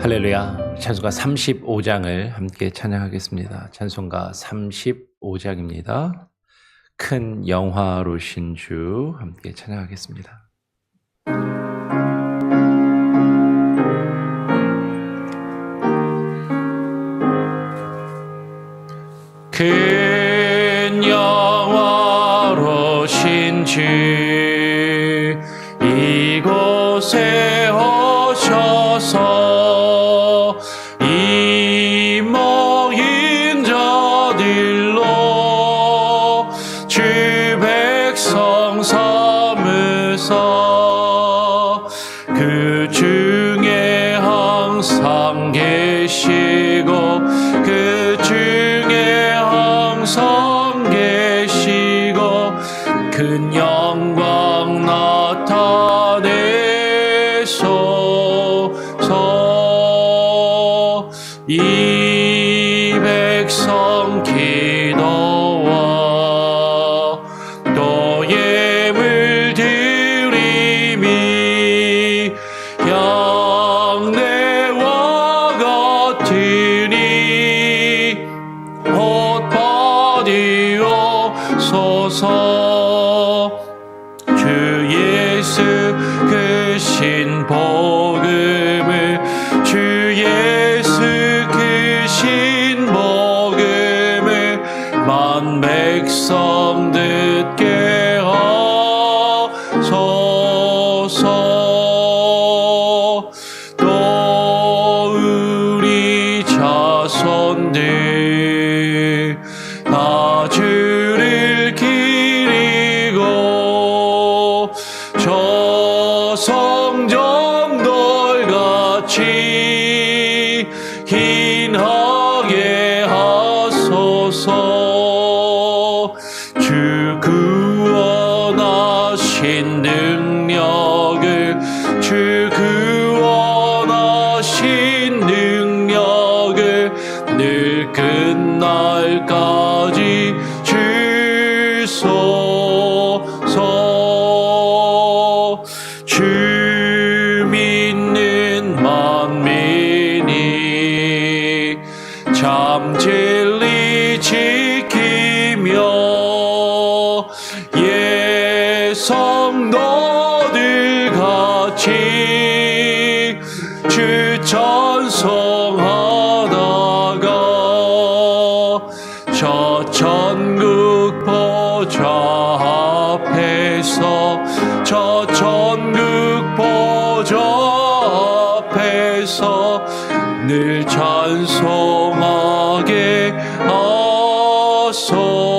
할렐루야. 찬송가 35장을 함께 찬양하겠습니다. 찬송가 35장입니다. 큰 영화로신 주 함께 찬양하겠습니다. 큰 영화로신 주 이곳에 오셔서 이목인 자들로 주 백성 삼으사 그 중에 항상 계시고 그 중에 항상 계시고 큰 영광 나타내소서. 이 백성 기도와 또 예물 드림이 양내와 같으니 곧 받으옵소서. 주 예수 그 신복음을 주 예수 그 신복음을 만 백성 듣게 하소서. 또 우리 자손들 다 주를 기리고 저 성정돌같이 hin하게 하소서. 주 구원하신 능력을 주 구원하신 능력을 늘 끝날까지 주소서. 주 믿는 만민이 참 진리 지키며 예 성도들 같이 주 찬송하다가 저 천국 보좌 앞에서 저 천국 보좌 앞에서 늘 찬송하게 하소서.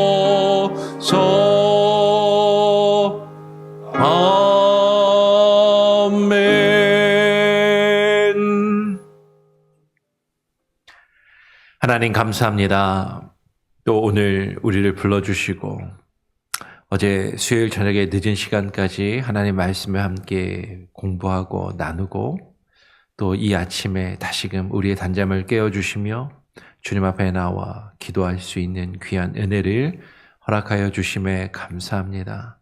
아멘. 하나님 감사합니다. 또 오늘 우리를 불러주시고 어제 수요일 저녁에 늦은 시간까지 하나님 말씀을 함께 공부하고 나누고 또 이 아침에 다시금 우리의 단잠을 깨워주시며 주님 앞에 나와 기도할 수 있는 귀한 은혜를 허락하여 주심에 감사합니다.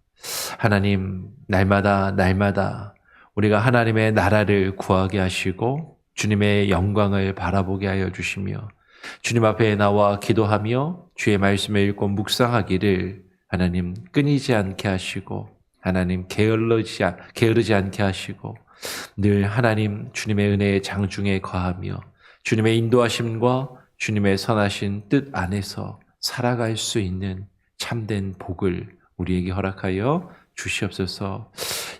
하나님, 날마다 우리가 하나님의 나라를 구하게 하시고 주님의 영광을 바라보게 하여 주시며 주님 앞에 나와 기도하며 주의 말씀을 읽고 묵상하기를 하나님 끊이지 않게 하시고 하나님 게으르지 않게 하시고 늘 하나님 주님의 은혜의 장중에 거하며 주님의 인도하심과 주님의 선하신 뜻 안에서 살아갈 수 있는 참된 복을 우리에게 허락하여 주시옵소서.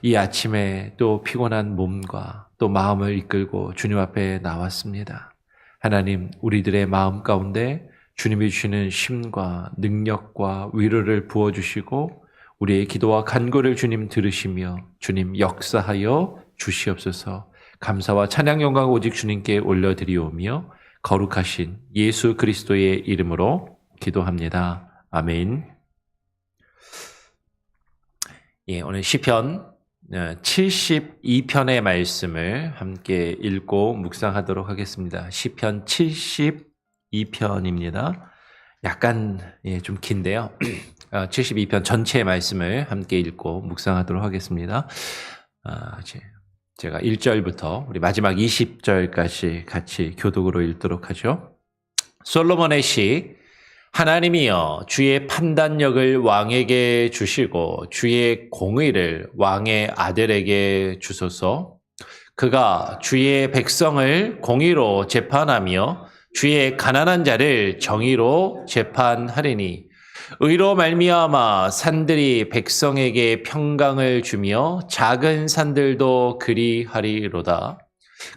이 아침에 또 피곤한 몸과 또 마음을 이끌고 주님 앞에 나왔습니다. 하나님, 우리들의 마음 가운데 주님이 주시는 힘과 능력과 위로를 부어주시고 우리의 기도와 간구를 주님 들으시며 주님 역사하여 주시옵소서. 감사와 찬양 영광 오직 주님께 올려드리오며 거룩하신 예수 그리스도의 이름으로 기도합니다. 아멘. 오늘 시편 72편의 말씀을 함께 읽고 묵상하도록 하겠습니다. 시편 72편입니다. 약간 좀 긴데요. 72편 전체의 말씀을 함께 읽고 묵상하도록 하겠습니다. 제가 1절부터 우리 마지막 20절까지 같이 교독으로 읽도록 하죠. 솔로몬의 시. 하나님이여 주의 판단력을 왕에게 주시고 주의 공의를 왕의 아들에게 주소서. 그가 주의 백성을 공의로 재판하며 주의 가난한 자를 정의로 재판하리니 의로 말미암아 산들이 백성에게 평강을 주며 작은 산들도 그리하리로다.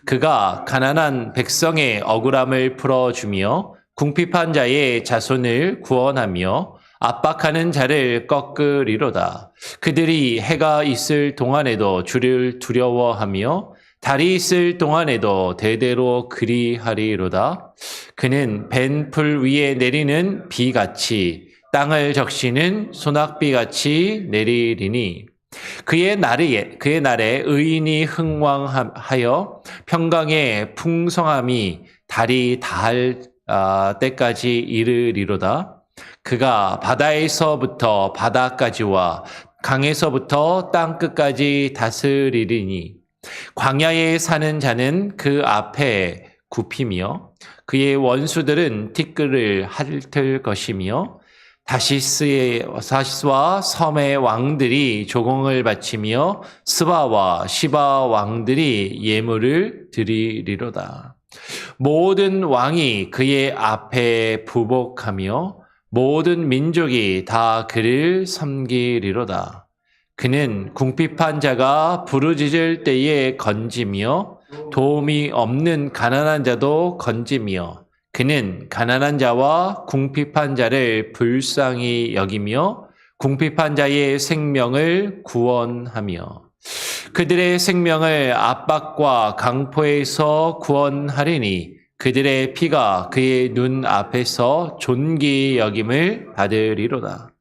그가 가난한 백성의 억울함을 풀어주며 궁핍한 자의 자손을 구원하며 압박하는 자를 꺾으리로다. 그들이 해가 있을 동안에도 주를 두려워하며 달이 있을 동안에도 대대로 그리하리로다. 그는 벤 풀 위에 내리는 비같이 땅을 적시는 소낙비같이 내리리니 그의 날에 의인이 흥왕하여 평강의 풍성함이 달이 닿을 때까지 이르리로다. 그가 바다에서부터 바다까지와 강에서부터 땅끝까지 다스리리니 광야에 사는 자는 그 앞에 굽히며 그의 원수들은 티끌을 핥을 것이며 다시스와 섬의 왕들이 조공을 바치며 스바와 시바 왕들이 예물을 드리리로다. 모든 왕이 그의 앞에 부복하며 모든 민족이 다 그를 섬기리로다. 그는 궁핍한 자가 부르짖을 때에 건지며 도움이 없는 가난한 자도 건지며 그는 가난한 자와 궁핍한 자를 불쌍히 여기며 궁핍한 자의 생명을 구원하며 그들의 생명을 압박과 강포에서 구원하리니 그들의 피가 그의 눈 앞에서 존귀 여김을 받으리로다.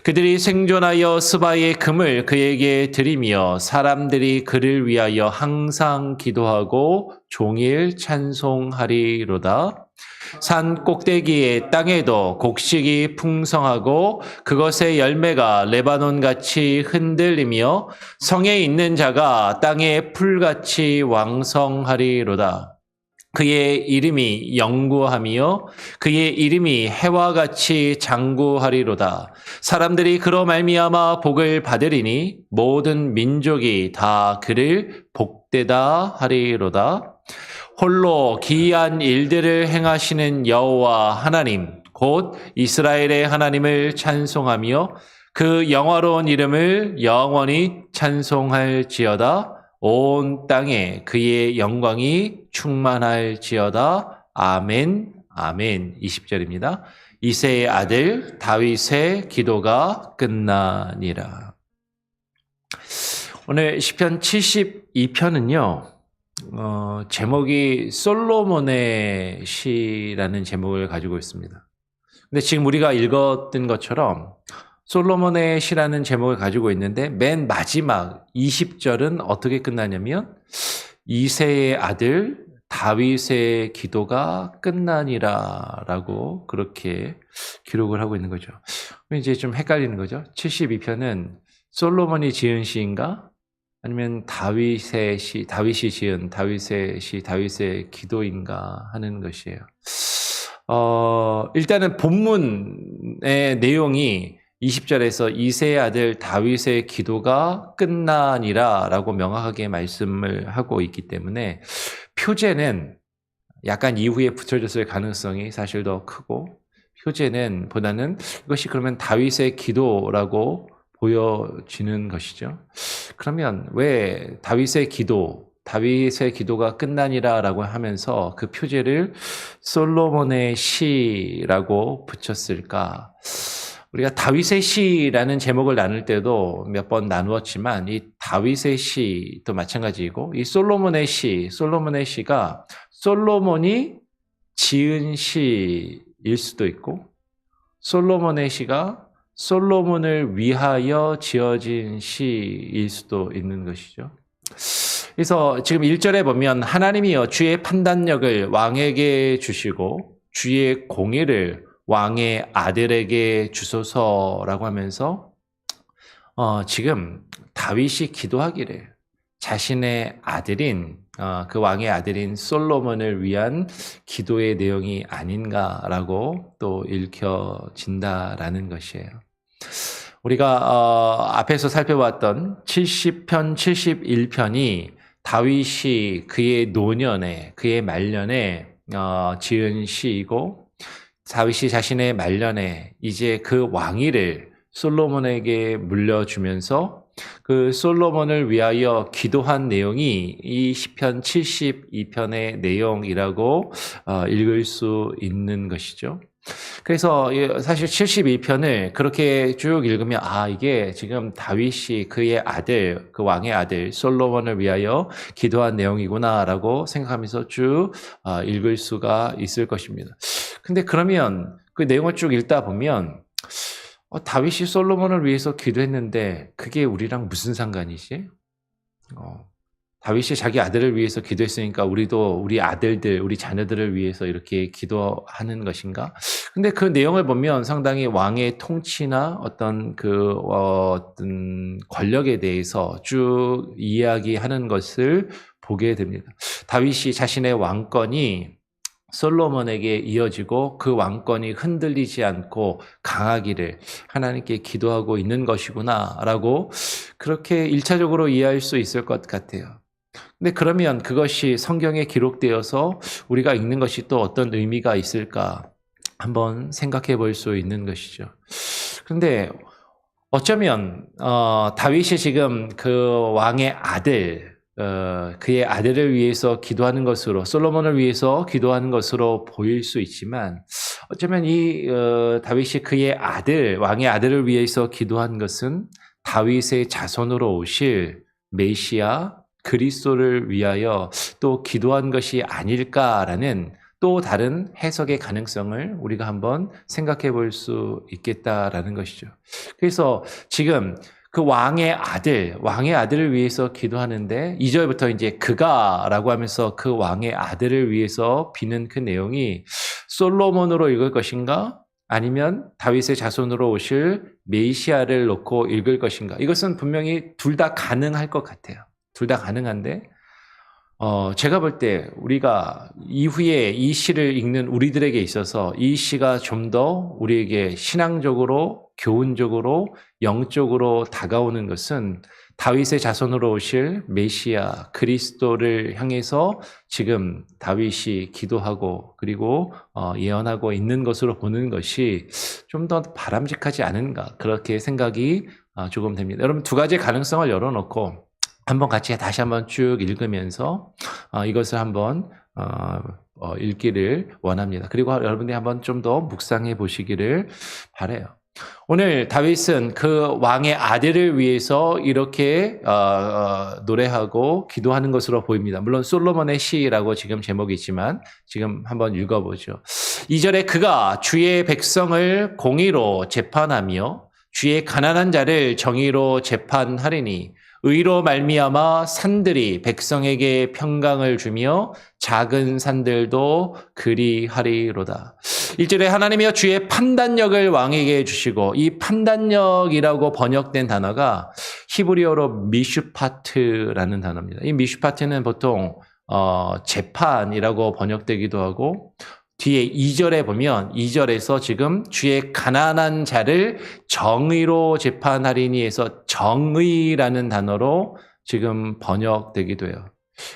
그들이 생존하여 스바의 금을 그에게 드리며 사람들이 그를 위하여 항상 기도하고 종일 찬송하리로다. 산 꼭대기의 땅에도 곡식이 풍성하고 그것의 열매가 레바논같이 흔들리며 성에 있는 자가 땅의 풀같이 왕성하리로다. 그의 이름이 영구하며 그의 이름이 해와 같이 장구하리로다. 사람들이 그로 말미암아 복을 받으리니 모든 민족이 다 그를 복되다 하리로다. 홀로 기이한 일들을 행하시는 여호와 하나님 곧 이스라엘의 하나님을 찬송하며 그 영화로운 이름을 영원히 찬송할지어다. 온 땅에 그의 영광이 충만할지어다. 아멘, 아멘. 20절입니다. 이새의 아들 다윗의 기도가 끝나니라. 오늘 시편 72편은요. 제목이 솔로몬의 시라는 제목을 가지고 있습니다. 근데 지금 우리가 읽었던 것처럼 솔로몬의 시라는 제목을 가지고 있는데 맨 마지막 20절은 어떻게 끝나냐면 이새의 아들 다윗의 기도가 끝나니라 라고 그렇게 기록을 하고 있는 거죠. 이제 좀 헷갈리는 거죠. 72편은 솔로몬이 지은 시인가? 아니면 다윗이 지은 다윗의 시, 다윗의 기도인가 하는 것이에요. 일단은 본문의 내용이 20절에서 이새의 아들 다윗의 기도가 끝나니라 라고 명확하게 말씀을 하고 있기 때문에 표제는 약간 이후에 붙여졌을 가능성이 사실 더 크고 표제는 보다는 이것이 그러면 다윗의 기도라고 보여지는 것이죠. 그러면 왜 다윗의 기도가 끝나니라 라고 하면서 그 표제를 솔로몬의 시라고 붙였을까? 우리가 다윗의 시라는 제목을 나눌 때도 몇 번 나누었지만 이 다윗의 시도 마찬가지이고 이 솔로몬의 시가 솔로몬이 지은 시일 수도 있고 솔로몬의 시가 솔로몬을 위하여 지어진 시일 수도 있는 것이죠. 그래서 지금 1절에 보면 하나님이여 주의 판단력을 왕에게 주시고 주의 공의를 왕의 아들에게 주소서라고 하면서 지금 다윗이 기도하기를 자신의 아들인 그 왕의 아들인 솔로몬을 위한 기도의 내용이 아닌가라고 또 읽혀진다라는 것이에요. 우리가 앞에서 살펴봤던 70편, 71편이 다윗이 그의 노년에, 그의 말년에 지은 시이고, 다윗이 자신의 말년에 이제 그 왕위를 솔로몬에게 물려주면서 그 솔로몬을 위하여 기도한 내용이 이 시편 72편의 내용이라고 읽을 수 있는 것이죠. 그래서 사실 72편을 그렇게 쭉 읽으면 이게 지금 다윗이 그의 아들, 그 왕의 아들 솔로몬을 위하여 기도한 내용이구나라고 생각하면서 쭉 읽을 수가 있을 것입니다. 근데 그러면 그 내용을 쭉 읽다 보면 다윗이 솔로몬을 위해서 기도했는데 그게 우리랑 무슨 상관이지? 다윗이 자기 아들을 위해서 기도했으니까 우리도 우리 아들들, 우리 자녀들을 위해서 이렇게 기도하는 것인가? 근데 그 내용을 보면 상당히 왕의 통치나 어떤 어떤 권력에 대해서 쭉 이야기하는 것을 보게 됩니다. 다윗이 자신의 왕권이 솔로몬에게 이어지고 그 왕권이 흔들리지 않고 강하기를 하나님께 기도하고 있는 것이구나라고 그렇게 1차적으로 이해할 수 있을 것 같아요. 근데 그러면 그것이 성경에 기록되어서 우리가 읽는 것이 또 어떤 의미가 있을까 한번 생각해 볼 수 있는 것이죠. 그런데 어쩌면 다윗이 지금 그 왕의 아들, 그의 아들을 위해서 기도하는 것으로, 솔로몬을 위해서 기도하는 것으로 보일 수 있지만 어쩌면 이 다윗이 그의 아들, 왕의 아들을 위해서 기도한 것은 다윗의 자손으로 오실 메시아 그리스도를 위하여 또 기도한 것이 아닐까라는 또 다른 해석의 가능성을 우리가 한번 생각해 볼 수 있겠다라는 것이죠. 그래서 지금 그 왕의 아들을 위해서 기도하는데 2절부터 이제 그가라고 하면서 그 왕의 아들을 위해서 비는 그 내용이 솔로몬으로 읽을 것인가? 아니면 다윗의 자손으로 오실 메시아를 놓고 읽을 것인가? 이것은 분명히 둘 다 가능할 것 같아요. 둘 다 가능한데 제가 볼 때 우리가 이후에 이 시를 읽는 우리들에게 있어서 이 시가 좀 더 우리에게 신앙적으로, 교훈적으로, 영적으로 다가오는 것은 다윗의 자손으로 오실 메시아 그리스도를 향해서 지금 다윗이 기도하고 그리고 예언하고 있는 것으로 보는 것이 좀 더 바람직하지 않은가 그렇게 생각이 조금 됩니다. 여러분 두 가지 가능성을 열어놓고 한번 같이 다시 한번 쭉 읽으면서 이것을 한번 읽기를 원합니다. 그리고 여러분들이 한번 좀 더 묵상해 보시기를 바라요. 오늘 다윗은 그 왕의 아들을 위해서 이렇게 노래하고 기도하는 것으로 보입니다. 물론 솔로몬의 시라고 지금 제목이 있지만 지금 한번 읽어보죠. 2절에 그가 주의 백성을 공의로 재판하며 주의 가난한 자를 정의로 재판하리니 의로 말미암아 산들이 백성에게 평강을 주며 작은 산들도 그리하리로다. 1절에 하나님이여 주의 판단력을 왕에게 주시고 이 판단력이라고 번역된 단어가 히브리어로 미슈파트라는 단어입니다. 이 미슈파트는 보통 재판이라고 번역되기도 하고 뒤에 2절에 보면 2절에서 지금 주의 가난한 자를 정의로 재판하리니 해서 정의라는 단어로 지금 번역되기도 해요.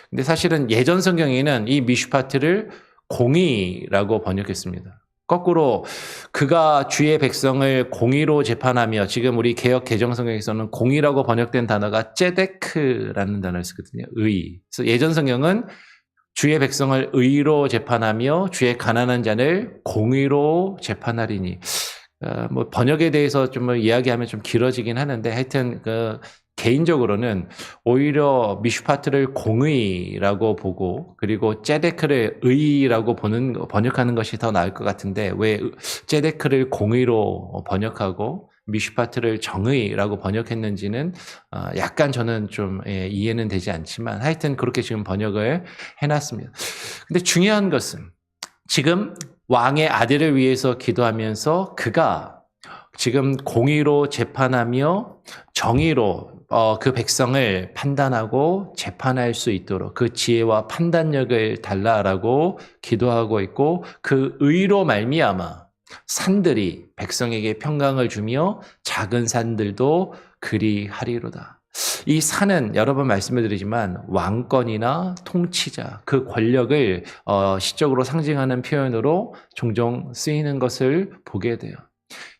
근데 사실은 예전 성경에는 이 미슈파트를 공의라고 번역했습니다. 거꾸로 그가 주의 백성을 공의로 재판하며 지금 우리 개역 개정 성경에서는 공의라고 번역된 단어가 ጼ데크라는 단어를 쓰거든요. 의. 그래서 예전 성경은 주의 백성을 의로 재판하며 주의 가난한 자를 공의로 재판하리니 뭐 번역에 대해서 좀 이야기하면 좀 길어지긴 하는데 하여튼 개인적으로는 오히려 미슈파트를 공의라고 보고 그리고 ጼ데크를 의라고 번역하는 것이 더 나을 것 같은데 왜 ጼ데크를 공의로 번역하고 미슈파트를 정의라고 번역했는지는 약간 저는 좀 이해는 되지 않지만 하여튼 그렇게 지금 번역을 해놨습니다. 근데 중요한 것은 지금 왕의 아들을 위해서 기도하면서 그가 지금 공의로 재판하며 정의로 그 백성을 판단하고 재판할 수 있도록 그 지혜와 판단력을 달라라고 기도하고 있고, 그 의로 말미암아 산들이 백성에게 평강을 주며 작은 산들도 그리하리로다. 이 산은 여러 번 말씀을 드리지만 왕권이나 통치자, 그 권력을 시적으로 상징하는 표현으로 종종 쓰이는 것을 보게 돼요.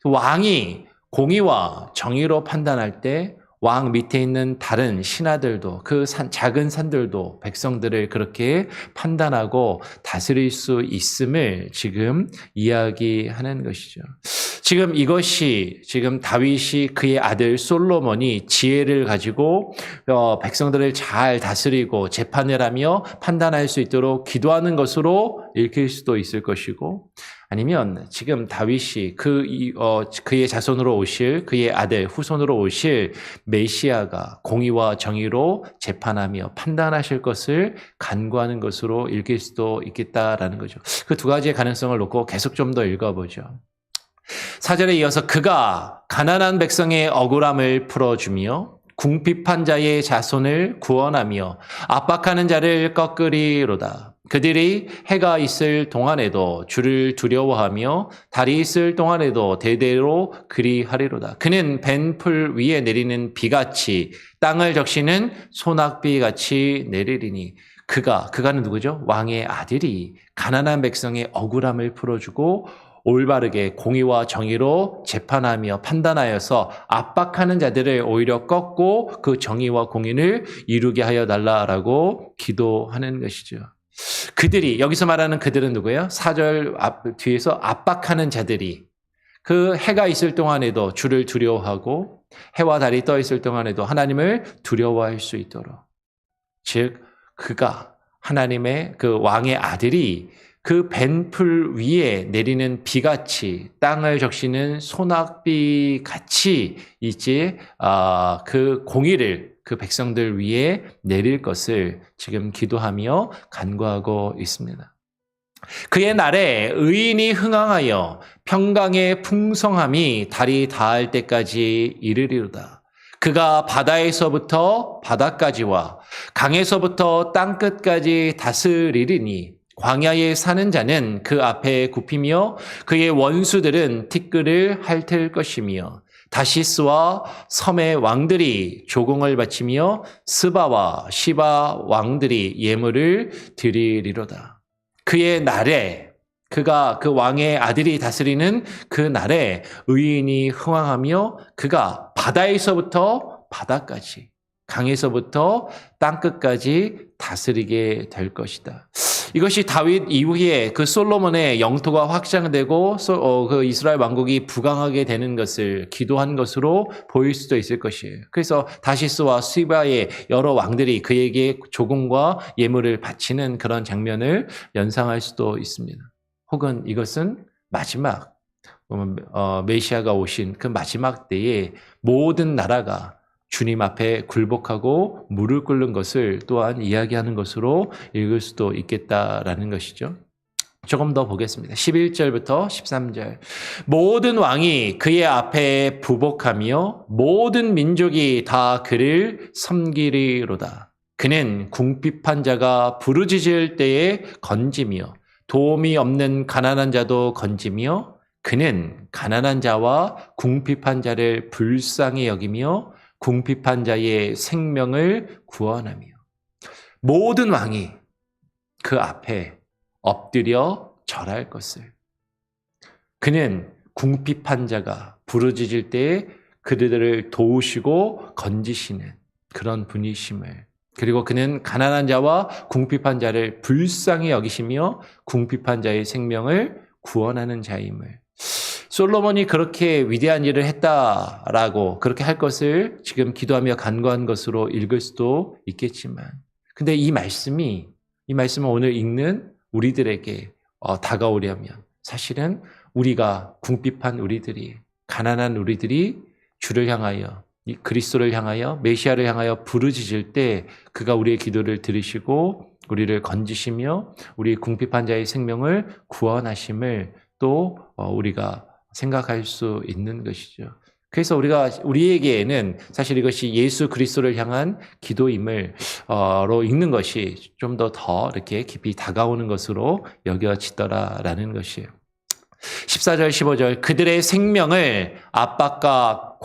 왕이 공의와 정의로 판단할 때 왕 밑에 있는 다른 신하들도, 그 작은 산들도 백성들을 그렇게 판단하고 다스릴 수 있음을 지금 이야기하는 것이죠. 지금 이것이 지금 다윗이 그의 아들 솔로몬이 지혜를 가지고 백성들을 잘 다스리고 재판을 하며 판단할 수 있도록 기도하는 것으로 읽힐 수도 있을 것이고, 아니면 지금 다윗이 그의 자손으로 오실, 그의 아들 후손으로 오실 메시아가 공의와 정의로 재판하며 판단하실 것을 간구하는 것으로 읽힐 수도 있겠다라는 거죠. 그 두 가지의 가능성을 놓고 계속 좀 더 읽어보죠. 4절에 이어서 그가 가난한 백성의 억울함을 풀어주며 궁핍한 자의 자손을 구원하며 압박하는 자를 꺾으리로다. 그들이 해가 있을 동안에도 주를 두려워하며 달이 있을 동안에도 대대로 그리하리로다. 그는 벤 풀 위에 내리는 비같이 땅을 적시는 소낙비같이 내리리니. 그가는 누구죠? 왕의 아들이 가난한 백성의 억울함을 풀어주고 올바르게 공의와 정의로 재판하며 판단하여서 압박하는 자들을 오히려 꺾고 그 정의와 공의를 이루게 하여 달라라고 기도하는 것이죠. 그들이, 여기서 말하는 그들은 누구예요? 4절 뒤에서 압박하는 자들이 그 해가 있을 동안에도 주를 두려워하고 해와 달이 떠 있을 동안에도 하나님을 두려워할 수 있도록, 즉 그가 하나님의 그 왕의 아들이 그 벤풀 위에 내리는 비같이 땅을 적시는 소낙비같이 이제 그 공의를 그 백성들 위에 내릴 것을 지금 기도하며 간구하고 있습니다. 그의 날에 의인이 흥황하여 평강의 풍성함이 달이 닿을 때까지 이르리로다. 그가 바다에서부터 바다까지와 강에서부터 땅끝까지 다스리리니 광야에 사는 자는 그 앞에 굽히며 그의 원수들은 티끌을 핥을 것이며 다시스와 섬의 왕들이 조공을 바치며 스바와 시바 왕들이 예물을 드리리로다. 그의 날에, 그가 그 왕의 아들이 다스리는 그 날에 의인이 흥황하며 그가 바다에서부터 바다까지, 강에서부터 땅끝까지 다스리게 될 것이다. 이것이 다윗 이후에 그 솔로몬의 영토가 확장되고 그 이스라엘 왕국이 부강하게 되는 것을 기도한 것으로 보일 수도 있을 것이에요. 그래서 다시스와 시바의 여러 왕들이 그에게 조공과 예물을 바치는 그런 장면을 연상할 수도 있습니다. 혹은 이것은 마지막 메시아가 오신 그 마지막 때에 모든 나라가 주님 앞에 굴복하고 무릎 꿇는 것을 또한 이야기하는 것으로 읽을 수도 있겠다라는 것이죠. 조금 더 보겠습니다. 11절부터 13절. 모든 왕이 그의 앞에 부복하며 모든 민족이 다 그를 섬기리로다. 그는 궁핍한 자가 부르짖을 때에 건지며 도움이 없는 가난한 자도 건지며 그는 가난한 자와 궁핍한 자를 불쌍히 여기며 궁핍한 자의 생명을 구원하며 모든 왕이 그 앞에 엎드려 절할 것을. 그는 궁핍한 자가 부르짖을 때에 그들을 도우시고 건지시는 그런 분이심을, 그리고 그는 가난한 자와 궁핍한 자를 불쌍히 여기시며 궁핍한 자의 생명을 구원하는 자임을. 솔로몬이 그렇게 위대한 일을 했다라고 그렇게 할 것을 지금 기도하며 간구한 것으로 읽을 수도 있겠지만, 근데 이 말씀을 오늘 읽는 우리들에게 다가오려면 사실은 우리가 궁핍한 우리들이, 가난한 우리들이 주를 향하여, 그리스도를 향하여, 메시아를 향하여 부르짖을 때 그가 우리의 기도를 들으시고 우리를 건지시며 우리 궁핍한 자의 생명을 구원하심을 또 우리가 생각할 수 있는 것이죠. 그래서 우리에게는 사실 이것이 예수 그리스도를 향한 기도임을 로 읽는 것이 좀 더 이렇게 깊이 다가오는 것으로 여겨지더라라는 것이에요. 14절 15절 그들의 생명을 압박과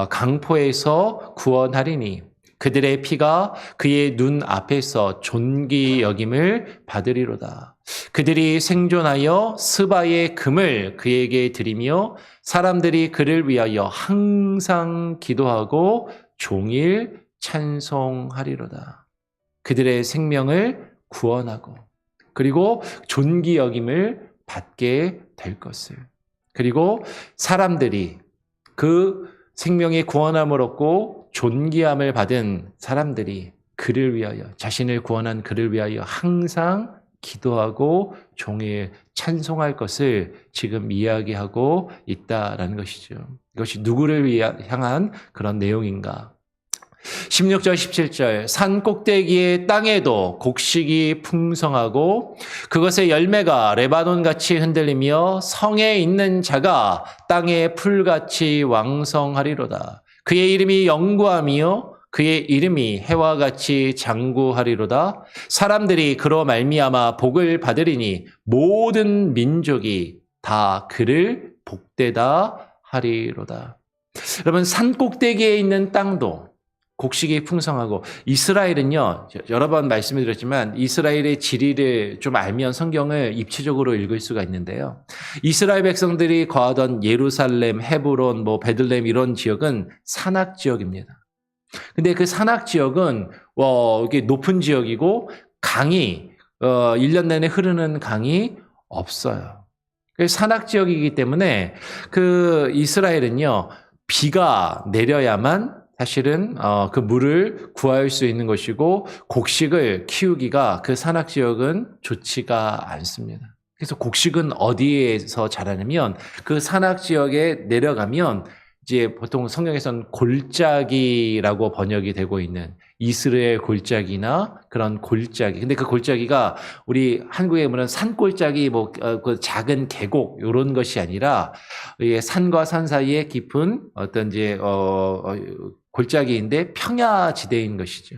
강포에서 구원하리니 그들의 피가 그의 눈 앞에서 존귀 여김을 받으리로다. 그들이 생존하여 스바의 금을 그에게 드리며 사람들이 그를 위하여 항상 기도하고 종일 찬송하리로다. 그들의 생명을 구원하고 그리고 존귀 여김을 받게 될 것을. 그리고 사람들이 그 생명의 구원함을 얻고 존귀함을 받은 사람들이 그를 위하여 자신을 구원한 그를 위하여 항상 기도하고 종일 찬송할 것을 지금 이야기하고 있다라는 것이죠. 이것이 누구를 향한 그런 내용인가? 16절 17절 산 꼭대기의 땅에도 곡식이 풍성하고 그것의 열매가 레바논같이 흔들리며 성에 있는 자가 땅의 풀같이 왕성하리로다. 그의 이름이 영구하며 그의 이름이 해와 같이 장구하리로다. 사람들이 그로 말미암아 복을 받으리니 모든 민족이 다 그를 복되다 하리로다. 여러분 산 꼭대기에 있는 땅도 곡식이 풍성하고 이스라엘은요 여러 번 말씀을 드렸지만 이스라엘의 지리를 좀 알면 성경을 입체적으로 읽을 수가 있는데요. 이스라엘 백성들이 거하던 예루살렘, 헤브론, 베들레헴 이런 지역은 산악 지역입니다. 근데 그 산악 지역은 이게 높은 지역이고 강이 1년 내내 흐르는 강이 없어요. 산악 지역이기 때문에 그 이스라엘은요 비가 내려야만 사실은 그 물을 구할 수 있는 것이고 곡식을 키우기가 그 산악 지역은 좋지가 않습니다. 그래서 곡식은 어디에서 자라냐면 그 산악 지역에 내려가면 이제 보통 성경에서는 골짜기라고 번역이 되고 있는 이스라엘 골짜기나 그런 골짜기. 근데 그 골짜기가 우리 한국에 보면 산골짜기 그 작은 계곡 이런 것이 아니라 산과 산 사이에 깊은 어떤 이제 골짜기인데 평야지대인 것이죠.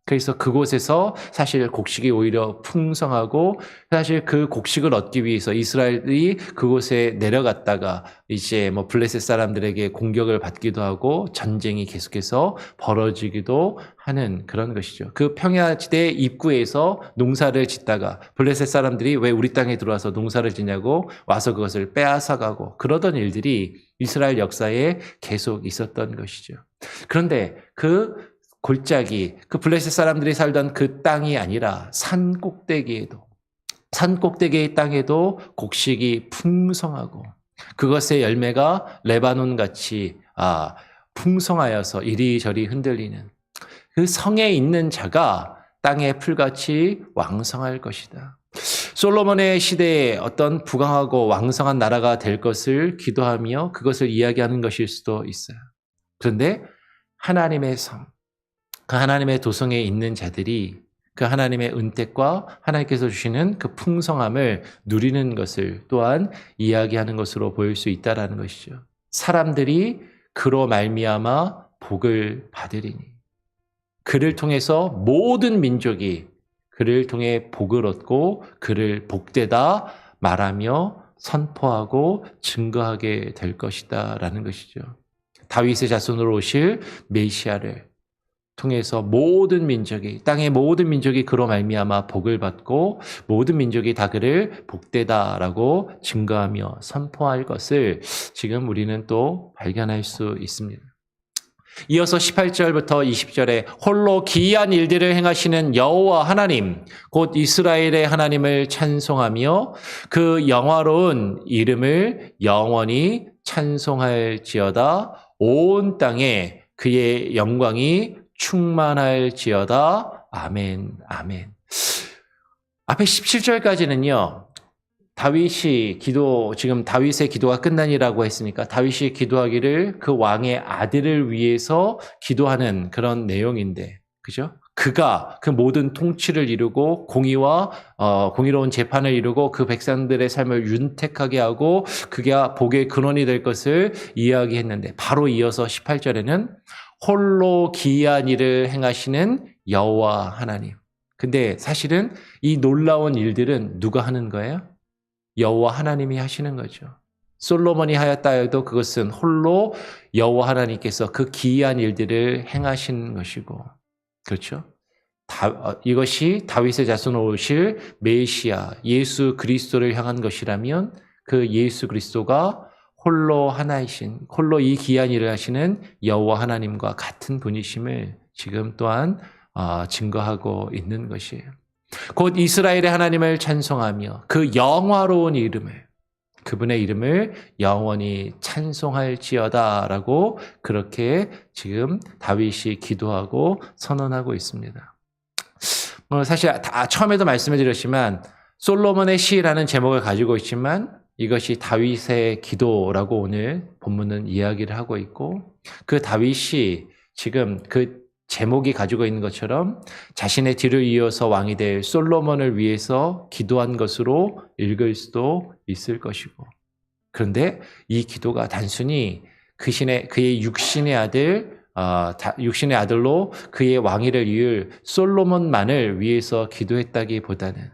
그래서 그곳에서 사실 곡식이 오히려 풍성하고 사실 그 곡식을 얻기 위해서 이스라엘이 그곳에 내려갔다가 이제 블레셋 사람들에게 공격을 받기도 하고 전쟁이 계속해서 벌어지기도 하는 그런 것이죠. 그 평야지대 입구에서 농사를 짓다가 블레셋 사람들이 왜 우리 땅에 들어와서 농사를 짓냐고 와서 그것을 빼앗아가고 그러던 일들이 이스라엘 역사에 계속 있었던 것이죠. 그런데 그 골짜기, 그 블레셋 사람들이 살던 그 땅이 아니라 산 꼭대기의 땅에도 곡식이 풍성하고 그것의 열매가 레바논같이 풍성하여서 이리저리 흔들리는 그 성에 있는 자가 땅의 풀같이 왕성할 것이다. 솔로몬의 시대에 어떤 부강하고 왕성한 나라가 될 것을 기도하며 그것을 이야기하는 것일 수도 있어요. 그런데 하나님의 성, 그 하나님의 도성에 있는 자들이 그 하나님의 은택과 하나님께서 주시는 그 풍성함을 누리는 것을 또한 이야기하는 것으로 보일 수 있다는 것이죠. 사람들이 그로 말미암아 복을 받으리니 그를 통해서 모든 민족이 그를 통해 복을 얻고 그를 복되다 말하며 선포하고 증거하게 될 것이다 라는 것이죠. 다윗의 자손으로 오실 메시아를 통해서 모든 민족이 땅의 모든 민족이 그로 말미암아 복을 받고 모든 민족이 다 그를 복되다라고 증거하며 선포할 것을 지금 우리는 또 발견할 수 있습니다. 이어서 18절부터 20절에 홀로 기이한 일들을 행하시는 여호와 하나님 곧 이스라엘의 하나님을 찬송하며 그 영화로운 이름을 영원히 찬송할지어다 온 땅에 그의 영광이 충만할지어다. 아멘, 아멘. 앞에 17절까지는요, 지금 다윗의 기도가 끝나니라고 했으니까 다윗이 기도하기를 그 왕의 아들을 위해서 기도하는 그런 내용인데, 그죠? 그가 그 모든 통치를 이루고 공의로운 재판을 이루고 그 백성들의 삶을 윤택하게 하고 그가 복의 근원이 될 것을 이야기했는데 바로 이어서 18절에는 홀로 기이한 일을 행하시는 여호와 하나님. 근데 사실은 이 놀라운 일들은 누가 하는 거예요? 여호와 하나님이 하시는 거죠. 솔로몬이 하였다 해도 그것은 홀로 여호와 하나님께서 그 기이한 일들을 행하신 것이고, 그렇죠? 이것이 다윗의 자손으로 오실 메시아 예수 그리스도를 향한 것이라면 그 예수 그리스도가 홀로 하나이신, 홀로 이 기이한 일을 하시는 여호와 하나님과 같은 분이심을 지금 또한 증거하고 있는 것이에요. 곧 이스라엘의 하나님을 찬송하며 그 영화로운 이름을, 그분의 이름을 영원히 찬송할지어다라고 그렇게 지금 다윗이 기도하고 선언하고 있습니다. 사실 처음에도 말씀을 드렸지만 솔로몬의 시라는 제목을 가지고 있지만 이것이 다윗의 기도라고 오늘 본문은 이야기를 하고 있고, 그 다윗이 지금 그 제목이 가지고 있는 것처럼 자신의 뒤를 이어서 왕이 될 솔로몬을 위해서 기도한 것으로 읽을 수도 있을 것이고, 그런데 이 기도가 단순히 그의 육신의 아들로 그의 왕위를 이을 솔로몬만을 위해서 기도했다기보다는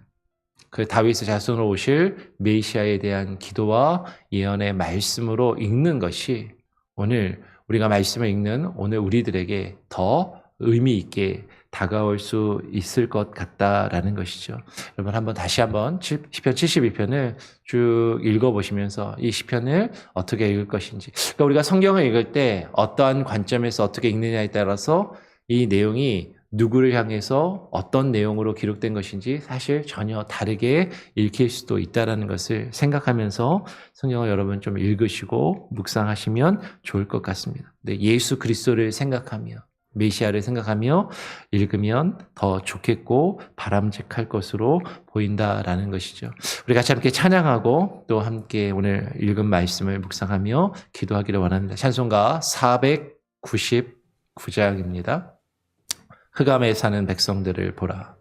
그 다윗의 자손으로 오실 메시아에 대한 기도와 예언의 말씀으로 읽는 것이 오늘 우리가 말씀을 읽는 오늘 우리들에게 더 의미 있게 다가올 수 있을 것 같다라는 것이죠. 여러분 다시 한번 시편 72편을 쭉 읽어보시면서 이 시편을 어떻게 읽을 것인지, 그러니까 우리가 성경을 읽을 때 어떠한 관점에서 어떻게 읽느냐에 따라서 이 내용이 누구를 향해서 어떤 내용으로 기록된 것인지 사실 전혀 다르게 읽힐 수도 있다는 것을 생각하면서 성경을 여러분 좀 읽으시고 묵상하시면 좋을 것 같습니다. 네, 예수 그리스도를 생각하며 메시아를 생각하며 읽으면 더 좋겠고 바람직할 것으로 보인다라는 것이죠. 우리 같이 함께 찬양하고 또 함께 오늘 읽은 말씀을 묵상하며 기도하기를 원합니다. 찬송가 499장입니다. 흑암에 사는 백성들을 보라.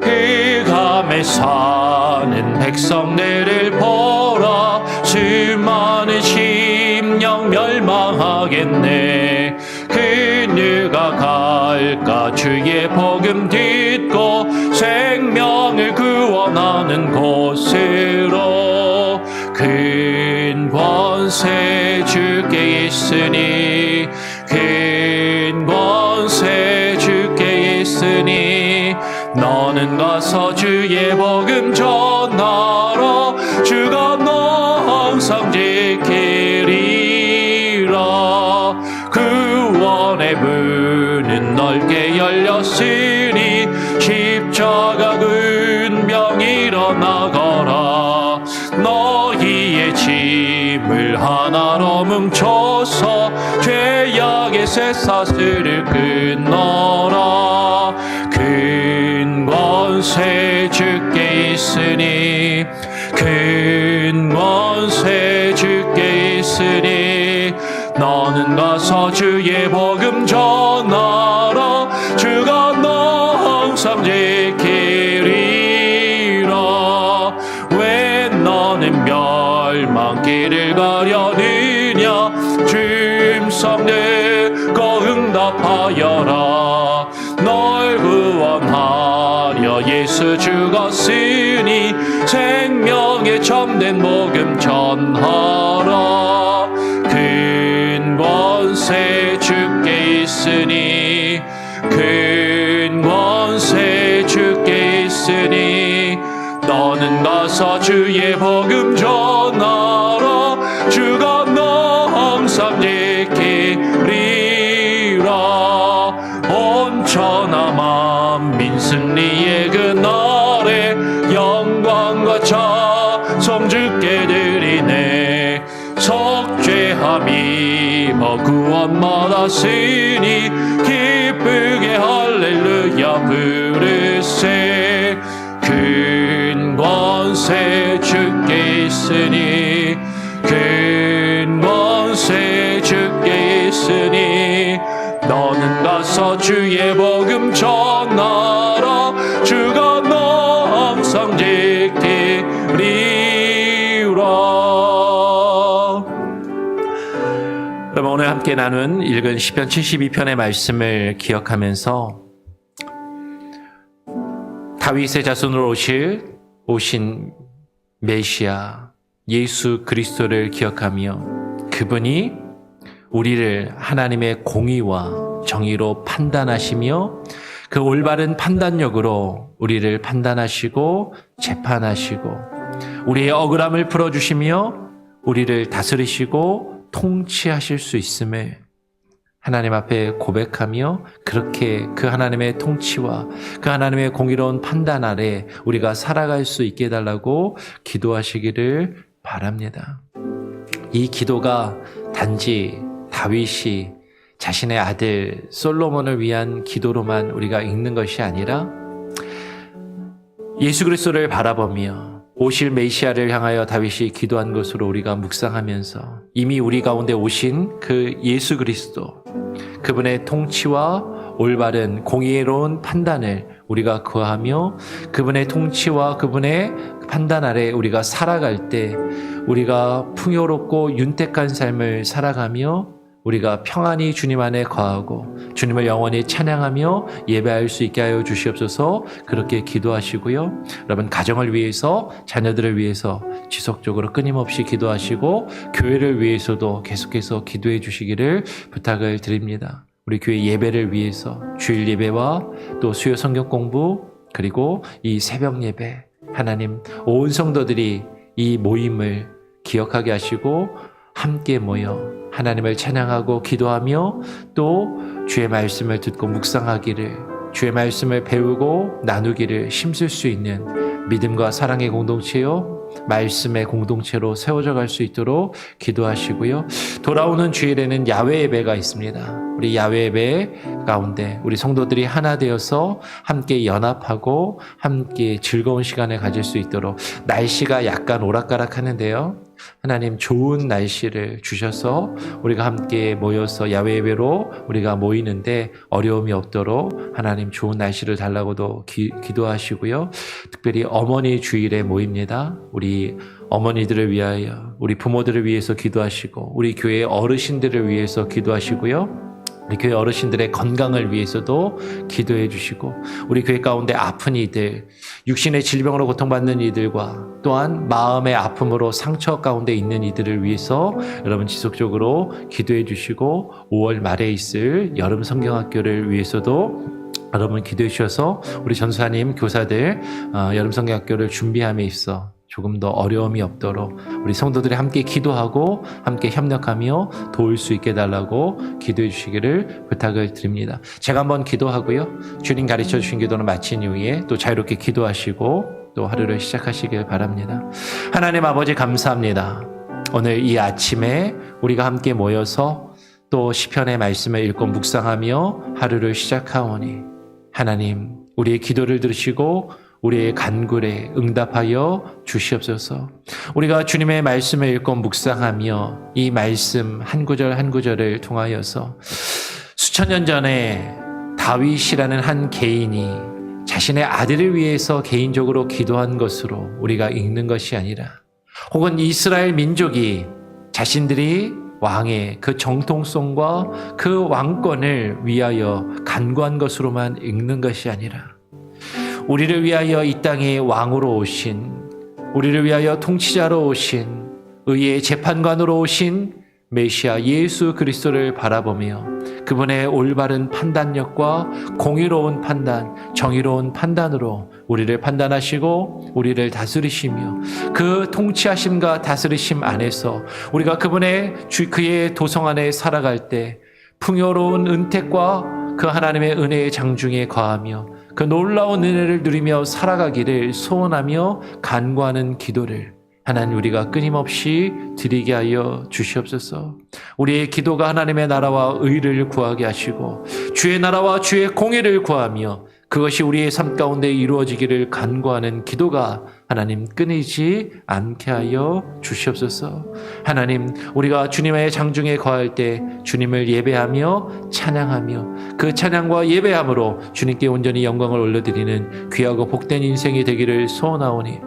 흑암에 사는 백성들을 보라. 수많은 심령 멸망하겠네. 그누가 갈까 주의 복음 듣고 생명을 구원하는 곳으로. 큰 권세 주께 있으니, 큰 권세 주께 있으니, 너는 가서 주의 복음 전하라. 주가 너 항상 지키리라. 구원의 문은 넓게 열렸으니 십자가 군병 일어나거라. 너희의 짐을 하나로 뭉쳐서 죄악의 쇠사슬을 끊어라. 큰 권세 주께 있으니, 큰 권세 주께 있으니, 너는 가서 주의 복음 전하라. 주가 너 항상 지키리라. 왜 너는 멸망길을 가려느냐. 짐성들과 응답하여라. 널 구원하려 예수 죽었으니 생명의 참된 복음 전하라. 큰 권세 주께 있으니, 큰 권세 주께 있으니, 너는 가서 주의 복음 전하라. 주가 너 항상 지키리라. 온 천하 만민 승리의 그날에 영광과 찬송 주께 드리네. 속죄함이 구원 받았으니 기쁘게 할렐루야 부르세. 큰 권세 권세 주께 있으니 큰 권세 주께 있으니 너는 가서 주의 복음 전하라 주가 너 항상 지키리라. 여러분 오늘 함께 나눈 읽은 시편 72편의 말씀을 기억하면서 다윗의 자손으로 오신 메시아 예수 그리스도를 기억하며 그분이 우리를 하나님의 공의와 정의로 판단하시며 그 올바른 판단력으로 우리를 판단하시고 재판하시고 우리의 억울함을 풀어주시며 우리를 다스리시고 통치하실 수 있음을 하나님 앞에 고백하며 그렇게 그 하나님의 통치와 그 하나님의 공의로운 판단 아래 우리가 살아갈 수 있게 해달라고 기도하시기를 바랍니다. 이 기도가 단지 다윗이 자신의 아들 솔로몬을 위한 기도로만 우리가 읽는 것이 아니라 예수 그리스도를 바라보며 오실 메시아를 향하여 다윗이 기도한 것으로 우리가 묵상하면서 이미 우리 가운데 오신 그 예수 그리스도 그분의 통치와 올바른 공의로운 판단을 우리가 구하며 그분의 통치와 그분의 판단 아래 우리가 살아갈 때 우리가 풍요롭고 윤택한 삶을 살아가며 우리가 평안히 주님 안에 거하고 주님을 영원히 찬양하며 예배할 수 있게 하여 주시옵소서. 그렇게 기도하시고요. 여러분 가정을 위해서 자녀들을 위해서 지속적으로 끊임없이 기도하시고 교회를 위해서도 계속해서 기도해 주시기를 부탁을 드립니다. 우리 교회 예배를 위해서 주일 예배와 또 수요 성경 공부 그리고 이 새벽 예배 하나님 온 성도들이 이 모임을 기억하게 하시고 함께 모여 하나님을 찬양하고 기도하며 또 주의 말씀을 듣고 묵상하기를 주의 말씀을 배우고 나누기를 힘쓸 수 있는 믿음과 사랑의 공동체요 말씀의 공동체로 세워져 갈 수 있도록 기도하시고요. 돌아오는 주일에는 야외 예배가 있습니다. 우리 야외 예배 가운데 우리 성도들이 하나 되어서 함께 연합하고 함께 즐거운 시간을 가질 수 있도록 날씨가 약간 오락가락 하는데요. 하나님 좋은 날씨를 주셔서 우리가 함께 모여서 야외 예배로 우리가 모이는데 어려움이 없도록 하나님 좋은 날씨를 달라고도 기도하시고요. 특별히 어머니 주일에 모입니다. 우리 어머니들을 위하여 우리 부모들을 위해서 기도하시고 우리 교회 어르신들을 위해서 기도하시고요. 우리 교회 어르신들의 건강을 위해서도 기도해 주시고 우리 교회 가운데 아픈 이들, 육신의 질병으로 고통받는 이들과 또한 마음의 아픔으로 상처 가운데 있는 이들을 위해서 여러분 지속적으로 기도해 주시고 5월 말에 있을 여름 성경학교를 위해서도 여러분 기도해 주셔서 우리 전사님 교사들 여름 성경학교를 준비함에 있어 조금 더 어려움이 없도록 우리 성도들이 함께 기도하고 함께 협력하며 도울 수 있게 해달라고 기도해 주시기를 부탁을 드립니다. 제가 한번 기도하고요. 주님 가르쳐 주신 기도는 마친 이후에 또 자유롭게 기도하시고 또 하루를 시작하시길 바랍니다. 하나님 아버지 감사합니다. 오늘 이 아침에 우리가 함께 모여서 또 시편의 말씀을 읽고 묵상하며 하루를 시작하오니 하나님 우리의 기도를 들으시고 우리의 간굴에 응답하여 주시옵소서. 우리가 주님의 말씀을 읽고 묵상하며 이 말씀 한 구절 한 구절을 통하여서 수천 년 전에 다윗이라는 한 개인이 자신의 아들을 위해서 개인적으로 기도한 것으로 우리가 읽는 것이 아니라 혹은 이스라엘 민족이 자신들이 왕의 그 정통성과 그 왕권을 위하여 간구한 것으로만 읽는 것이 아니라 우리를 위하여 이 땅에 왕으로 오신 우리를 위하여 통치자로 오신 의의 재판관으로 오신 메시아 예수 그리스도를 바라보며 그분의 올바른 판단력과 공의로운 판단, 정의로운 판단으로 우리를 판단하시고 우리를 다스리시며 그 통치하심과 다스리심 안에서 우리가 그의 도성 안에 살아갈 때 풍요로운 은택과 그 하나님의 은혜의 장중에 거하며 그 놀라운 은혜를 누리며 살아가기를 소원하며 간구하는 기도를 하나님 우리가 끊임없이 드리게 하여 주시옵소서. 우리의 기도가 하나님의 나라와 의를 구하게 하시고 주의 나라와 주의 공의를 구하며 그것이 우리의 삶 가운데 이루어지기를 간구하는 기도가 하나님 끊이지 않게 하여 주시옵소서. 하나님, 우리가 주님의 장중에 거할 때 주님을 예배하며 찬양하며 그 찬양과 예배함으로 주님께 온전히 영광을 올려드리는 귀하고 복된 인생이 되기를 소원하오니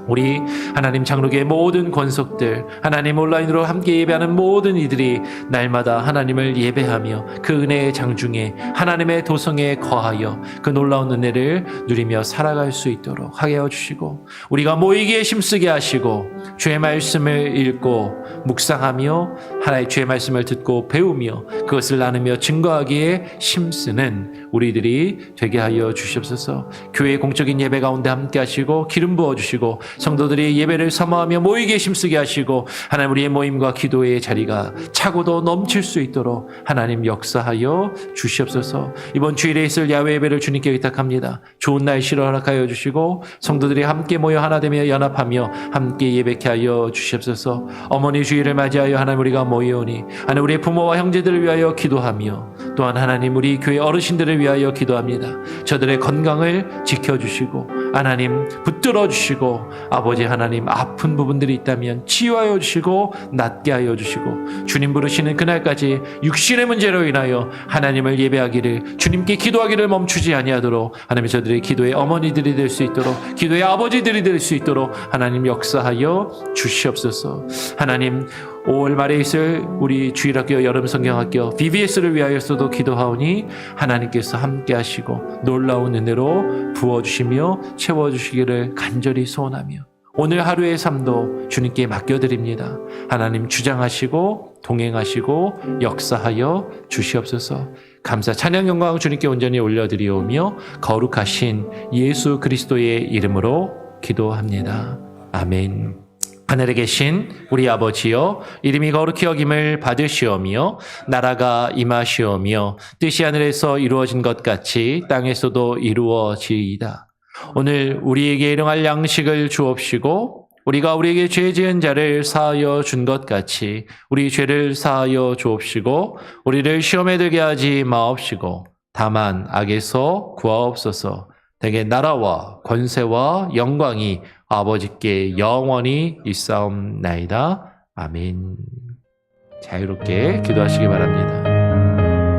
우리 하나님 장로교의 모든 권속들, 하나님 온라인으로 함께 예배하는 모든 이들이 날마다 하나님을 예배하며 그 은혜의 장중에 하나님의 도성에 거하여 그 놀라운 은혜를 누리며 살아갈 수 있도록 하게 해주시고, 우리가 모이기에 힘쓰게 하시고 주의 말씀을 읽고 묵상하며 하나의 주의 말씀을 듣고 배우며 그것을 나누며 증거하기에 힘쓰는 우리들이 되게 하여 주시옵소서. 교회의 공적인 예배 가운데 함께 하시고 기름 부어주시고 성도들이 예배를 사모하며 모이기에 힘쓰게 하시고 하나님 우리의 모임과 기도의 자리가 차고도 넘칠 수 있도록 하나님 역사하여 주시옵소서. 이번 주일에 있을 야외 예배를 주님께 의탁합니다. 좋은 날씨를 허락하여 주시고 성도들이 함께 모여 하나 되며 연합하며 함께 예배케 하여 주시옵소서. 어머니 주일을 맞이하여 하나님 우리가 모이오니 하나님 우리의 부모와 형제들을 위하여 기도하며 또한 하나님 우리 교회 어르신들을 위하여 기도합니다. 저들의 건강을 지켜주시고 하나님 붙들어 주시고 아버지 하나님 아픈 부분들이 있다면 치유하여 주시고 낫게 하여 주시고 주님 부르시는 그날까지 육신의 문제로 인하여 하나님을 예배하기를 주님께 기도하기를 멈추지 아니하도록 하나님 저들의 기도의 어머니들이 될 수 있도록 기도의 아버지들이 될 수 있도록 하나님 역사하여 주시옵소서. 하나님 5월 말에 있을 우리 주일학교 여름성경학교 BBS를 위하여서도 기도하오니 하나님께서 함께 하시고 놀라운 은혜로 부어주시며 채워주시기를 간절히 소원하며 오늘 하루의 삶도 주님께 맡겨드립니다. 하나님 주장하시고 동행하시고 역사하여 주시옵소서. 감사 찬양 영광 주님께 온전히 올려드리오며 거룩하신 예수 그리스도의 이름으로 기도합니다. 아멘. 하늘에 계신 우리 아버지여, 이름이 거룩히 여김을 받으시오며 나라가 임하시오며 뜻이 하늘에서 이루어진 것 같이 땅에서도 이루어지이다. 오늘 우리에게 일용할 양식을 주옵시고 우리가 우리에게 죄 지은 자를 사하여 준 것 같이 우리 죄를 사하여 주옵시고 우리를 시험에 들게 하지 마옵시고 다만 악에서 구하옵소서. 대개 나라와 권세와 영광이 아버지께 영원히 있사옵나이다. 아멘. 자유롭게 기도하시기 바랍니다.